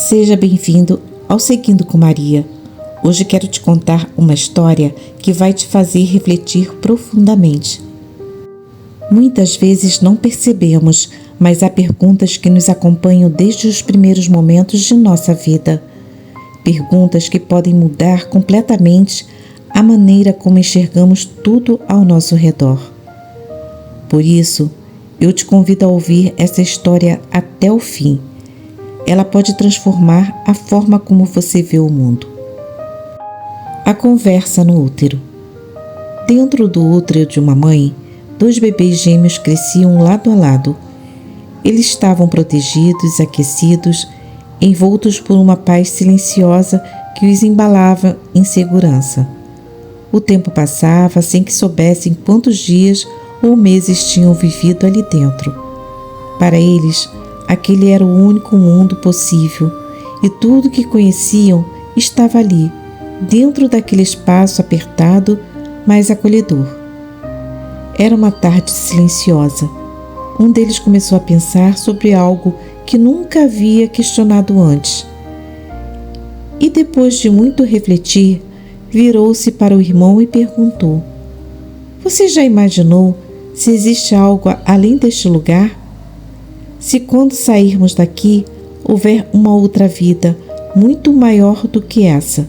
Seja bem-vindo ao Seguindo com Maria. Hoje quero te contar uma história que vai te fazer refletir profundamente. Muitas vezes não percebemos, mas há perguntas que nos acompanham desde os primeiros momentos de nossa vida. Perguntas que podem mudar completamente a maneira como enxergamos tudo ao nosso redor. Por isso, eu te convido a ouvir essa história até o fim. Ela pode transformar a forma como você vê o mundo. A conversa no útero. Dentro do útero de uma mãe, 2 bebês gêmeos cresciam lado a lado. Eles estavam protegidos, aquecidos, envoltos por uma paz silenciosa que os embalava em segurança. O tempo passava sem que soubessem quantos dias ou meses tinham vivido ali dentro. Para eles, aquele era o único mundo possível e tudo que conheciam estava ali, dentro daquele espaço apertado, mas acolhedor. Era uma tarde silenciosa. Um deles começou a pensar sobre algo que nunca havia questionado antes. E depois de muito refletir, virou-se para o irmão e perguntou: "Você já imaginou se existe algo além deste lugar? Se quando sairmos daqui houver uma outra vida muito maior do que essa?"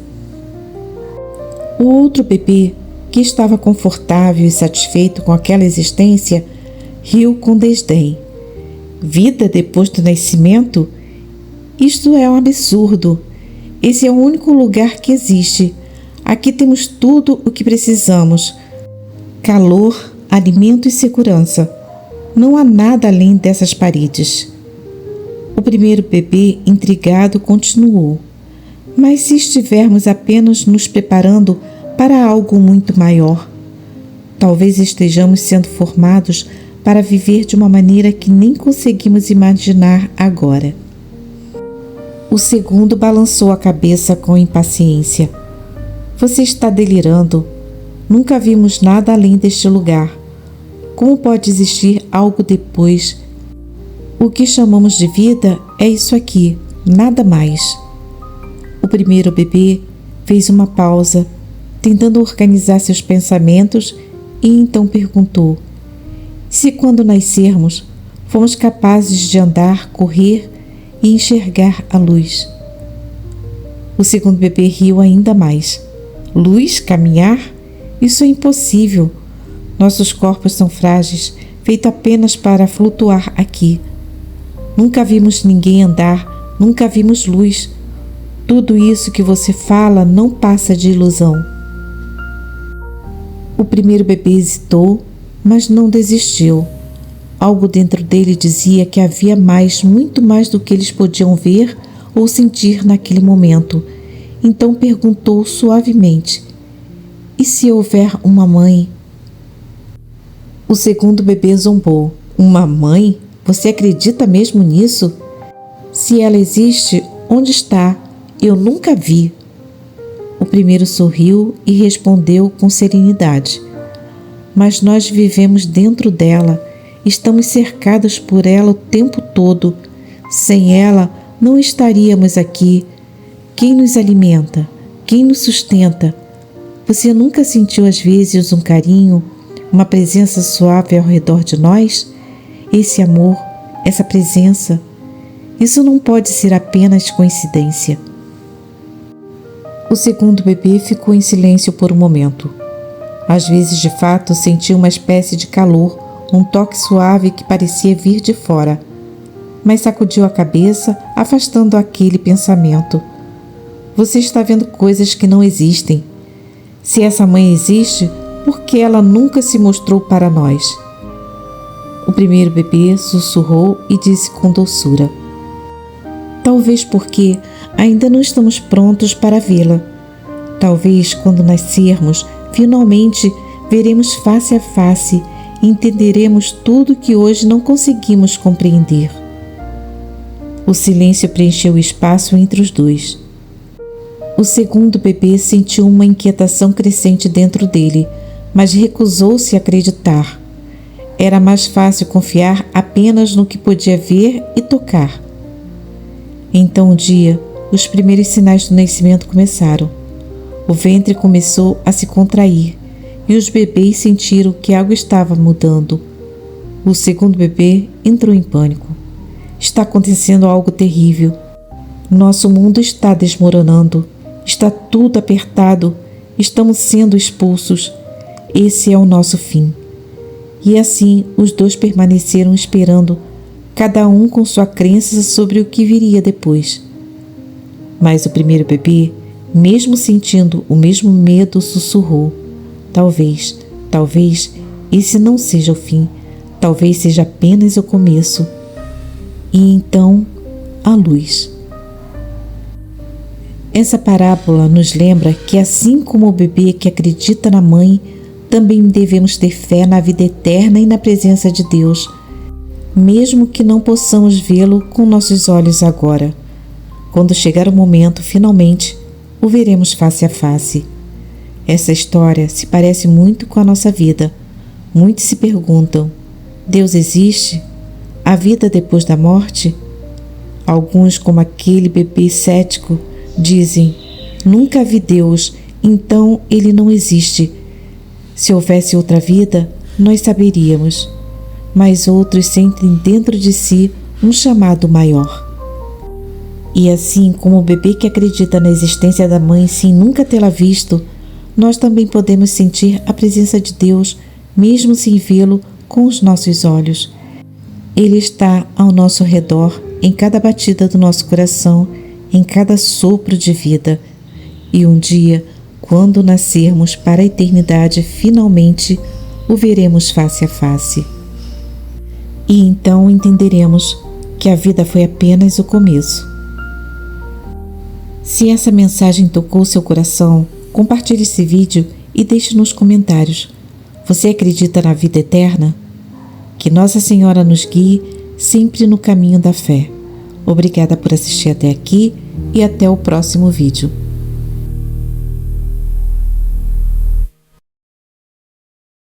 O outro bebê, que estava confortável e satisfeito com aquela existência, riu com desdém. "Vida depois do nascimento? Isto é um absurdo. Esse é o único lugar que existe. Aqui temos tudo o que precisamos: calor, alimento e segurança. Não há nada além dessas paredes." O primeiro bebê, intrigado, continuou: "Mas se estivermos apenas nos preparando para algo muito maior, talvez estejamos sendo formados para viver de uma maneira que nem conseguimos imaginar agora." O segundo balançou a cabeça com impaciência. "Você está delirando. Nunca vimos nada além deste lugar. Como pode existir algo depois? O que chamamos de vida é isso aqui, nada mais." O primeiro bebê fez uma pausa, tentando organizar seus pensamentos, e então perguntou: "Se quando nascermos fomos capazes de andar, correr e enxergar a luz?" O segundo bebê riu ainda mais. "Luz? Caminhar? Isso é impossível. Nossos corpos são frágeis, feitos apenas para flutuar aqui. Nunca vimos ninguém andar, nunca vimos luz. Tudo isso que você fala não passa de ilusão." O primeiro bebê hesitou, mas não desistiu. Algo dentro dele dizia que havia mais, muito mais do que eles podiam ver ou sentir naquele momento. Então perguntou suavemente: "E se houver uma mãe?" O segundo bebê zombou: "Uma mãe? Você acredita mesmo nisso? Se ela existe, onde está? Eu nunca vi." O primeiro sorriu e respondeu com serenidade: "Mas nós vivemos dentro dela, estamos cercados por ela o tempo todo. Sem ela, não estaríamos aqui. Quem nos alimenta? Quem nos sustenta? Você nunca sentiu às vezes um carinho, uma presença suave ao redor de nós? Esse amor, essa presença, isso não pode ser apenas coincidência." O segundo bebê ficou em silêncio por um momento. Às vezes, de fato, sentia uma espécie de calor, um toque suave que parecia vir de fora, mas sacudiu a cabeça, afastando aquele pensamento. "Você está vendo coisas que não existem. Se essa mãe existe, por que ela nunca se mostrou para nós?" O primeiro bebê sussurrou e disse com doçura: "Talvez porque ainda não estamos prontos para vê-la. Talvez quando nascermos, finalmente veremos face a face e entenderemos tudo que hoje não conseguimos compreender." O silêncio preencheu o espaço entre os dois. O segundo bebê sentiu uma inquietação crescente dentro dele, mas recusou-se a acreditar. Era mais fácil confiar apenas no que podia ver e tocar. Então um dia, os primeiros sinais do nascimento começaram. O ventre começou a se contrair e os bebês sentiram que algo estava mudando. O segundo bebê entrou em pânico. Está acontecendo algo terrível. Nosso mundo está desmoronando. Está tudo apertado. Estamos sendo expulsos. Esse é o nosso fim. E assim os dois permaneceram esperando, cada um com sua crença sobre o que viria depois. Mas o primeiro bebê, mesmo sentindo o mesmo medo, sussurrou: talvez esse não seja o fim, talvez seja apenas o começo. E então, a luz. Essa parábola nos lembra que, assim como o bebê que acredita na mãe, também devemos ter fé na vida eterna e na presença de Deus, mesmo que não possamos vê-lo com nossos olhos agora. Quando chegar o momento, finalmente, o veremos face a face. Essa história se parece muito com a nossa vida. Muitos se perguntam: Deus existe? Há vida depois da morte? Alguns, como aquele bebê cético, dizem: nunca vi Deus, então ele não existe. Se houvesse outra vida, nós saberíamos. Mas outros sentem dentro de si um chamado maior. E assim como o bebê que acredita na existência da mãe sem nunca tê-la visto, nós também podemos sentir a presença de Deus, mesmo sem vê-lo com os nossos olhos. Ele está ao nosso redor, em cada batida do nosso coração, em cada sopro de vida. E um dia, quando nascermos para a eternidade, finalmente o veremos face a face. E então entenderemos que a vida foi apenas o começo. Se essa mensagem tocou seu coração, compartilhe esse vídeo e deixe nos comentários. Você acredita na vida eterna? Que Nossa Senhora nos guie sempre no caminho da fé. Obrigada por assistir até aqui e até o próximo vídeo.